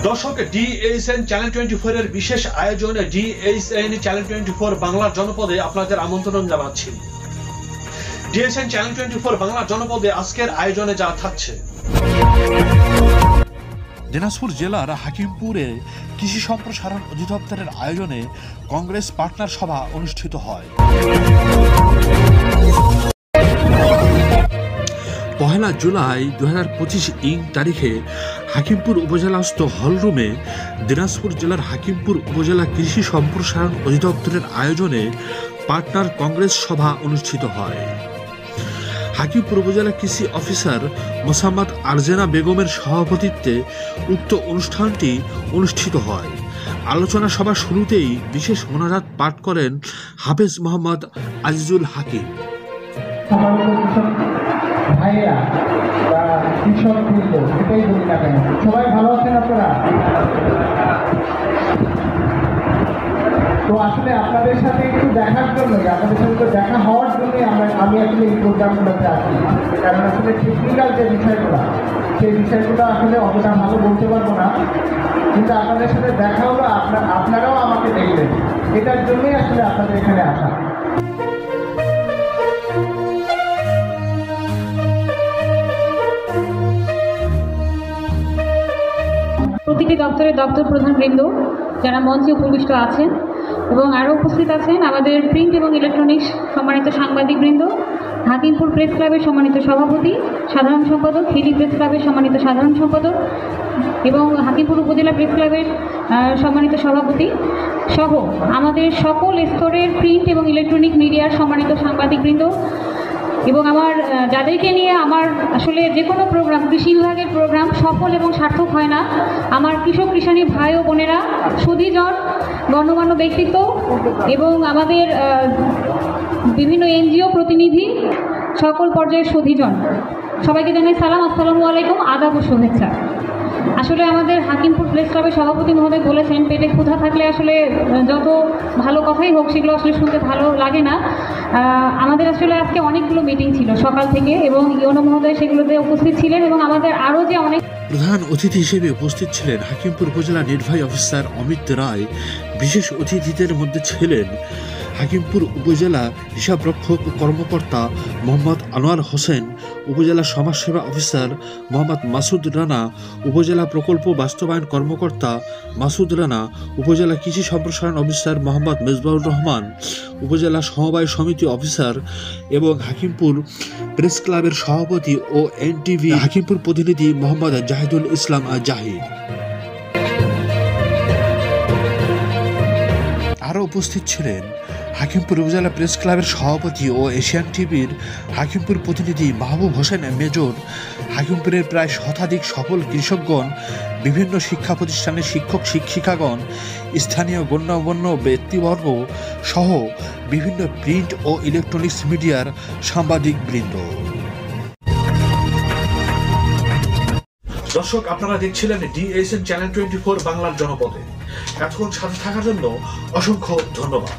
দর্শক, DSN channel 24 এর বিশেষ আয়োজনে ডিএসএন চ্যানেল 24 বাংলার জনপদে আপনাদের আমন্ত্রণ জানাচ্ছি। ডিএসএন চ্যানেল 24 বাংলার জনপদে আজকের আয়োজনে যা থাকছে। দিনাজপুর জেলার হাকিমপুরে কৃষি সম্প্রসারণ অধিদপ্তরের আয়োজনে কংগ্রেস পার্টনার সভা অনুষ্ঠিত হয়। 1 জুলাই 2025 তারিখে হাকিমপুর উপজেলাস্থ হলরুমে দিনাজপুর জেলার হাকিমপুর উপজেলা কৃষি সম্প্রসারণ অধিদপ্তরের আয়োজনে পার্টনার কংগ্রেস সভা অনুষ্ঠিত হয়। হাকিমপুর উপজেলা কৃষি অফিসার মোসাম্মদ আরজেনা বেগমের সভাপতিত্বে উক্ত অনুষ্ঠানটি অনুষ্ঠিত হয়। আলোচনা সভা শুরুতেই বিশেষ মোনাজাত পাঠ করেন হাফেজ মোহাম্মদ আজিজুল হাকিম। ভাইয়া বা কৃষক বৃন্দ, এটাই বলি না কেন, সবাই ভালো আছেন আপনারা? তো আসলে আপনাদের সাথে একটু দেখার জন্য, আপনাদের সাথে তো দেখা হওয়ার জন্যই আমি আসলে এই প্রোগ্রামগুলোতে আসি। কারণ আসলে টেকনিক্যাল যে বিষয়গুলো, সেই বিষয়গুলো আসলে অতটা ভালো বলতে পারবো না, কিন্তু আপনাদের সাথে দেখা হলো, আপনারাও আমাকে দেখবেন, এটার জন্যই আসলে আপনাদের এখানে আসা। প্রতিটি দপ্তরের দপ্তর প্রধানবৃন্দ যারা মঞ্চে উপবিষ্ট আছেন এবং আরও উপস্থিত আছেন আমাদের প্রিন্ট এবং ইলেকট্রনিক্স সম্মানিত সাংবাদিকবৃন্দ, হাকিমপুর প্রেস ক্লাবের সম্মানিত সভাপতি, সাধারণ সম্পাদক, হিলি প্রেস ক্লাবের সম্মানিত সাধারণ সম্পাদক এবং হাকিমপুর উপজেলা প্রেস ক্লাবের সম্মানিত সভাপতি সহ আমাদের সকল স্তরের প্রিন্ট এবং ইলেকট্রনিক মিডিয়ার সম্মানিত সাংবাদিকবৃন্দ এবং আমার যাদেরকে নিয়ে আমার আসলে যে কোনো প্রোগ্রাম, কৃষি বিভাগের প্রোগ্রাম সফল এবং সার্থক হয় না, আমার কৃষক কৃষাণী ভাই ও বোনেরা, সুধীজন, গণ্যমান্য ব্যক্তিত্ব এবং আমাদের বিভিন্ন এনজিও প্রতিনিধি, সকল পর্যায়ের সুধীজন, সবাইকে জানাই সালাম, আসসালামু আলাইকুম, আদাব ও শুভেচ্ছা। আসলে আমাদের হাকিমপুর প্রেস ক্লাবের সভাপতি মহোদয় বলেছেন, পেটে ক্ষুধা থাকলে আসলে যত ভালো কথাই হোক সেগুলো আসলে শুনতে ভালো লাগে না। আমাদের আসলে আজকে অনেকগুলো মিটিং ছিল সকাল থেকে এবং ইউনো মহোদয় সেগুলোতে উপস্থিত ছিলেন এবং আমাদের আরও যে অনেক প্রধান অতিথি হিসেবে উপস্থিত ছিলেন হাকিমপুর উপজেলা নির্বাহী অফিসার অমিত রায়। বিশেষ অতিথিদের মধ্যে ছিলেন হাকিমপুর উপজেলা হিসাবরক্ষক কর্মকর্তা মোহাম্মদ আনোয়ার হোসেন, উপজেলা সমাজসেবা অফিসার মোহাম্মদ মাসুদ রানা, উপজেলা প্রকল্প বাস্তবায়ন কর্মকর্তা মাসুদ রানা, উপজেলা কৃষি সম্প্রসারণ অফিসার মোহাম্মদ মেজবাউর রহমান, উপজেলা সমবায় সমিতি অফিসার এবং হাকিমপুর প্রেস ক্লাবের সভাপতি ও এনটিভি হাকিমপুর প্রতিনিধি মোহাম্মদ জাহিদুল ইসলাম জাহিদ। আরও উপস্থিত ছিলেন হাকিমপুর উপজেলা প্রেস ক্লাবের সভাপতি ও এশিয়ান টিভির হাকিমপুর প্রতিনিধি মাহবুব হোসেন মেজর, হাকিমপুরের প্রায় শতাধিক সফল কৃষকগণ, বিভিন্ন শিক্ষা প্রতিষ্ঠানের শিক্ষক শিক্ষিকাগণ, স্থানীয় গণ্যমান্য ব্যক্তিবর্গ সহ বিভিন্ন প্রিন্ট ও ইলেকট্রনিক্স মিডিয়ার সাংবাদিকবৃন্দ। দর্শক, আপনারা দেখছিলেন ডিএসএন চ্যানেল 24 বাংলার জনপদে। এতক্ষণ সাথে থাকার জন্য অসংখ্য ধন্যবাদ।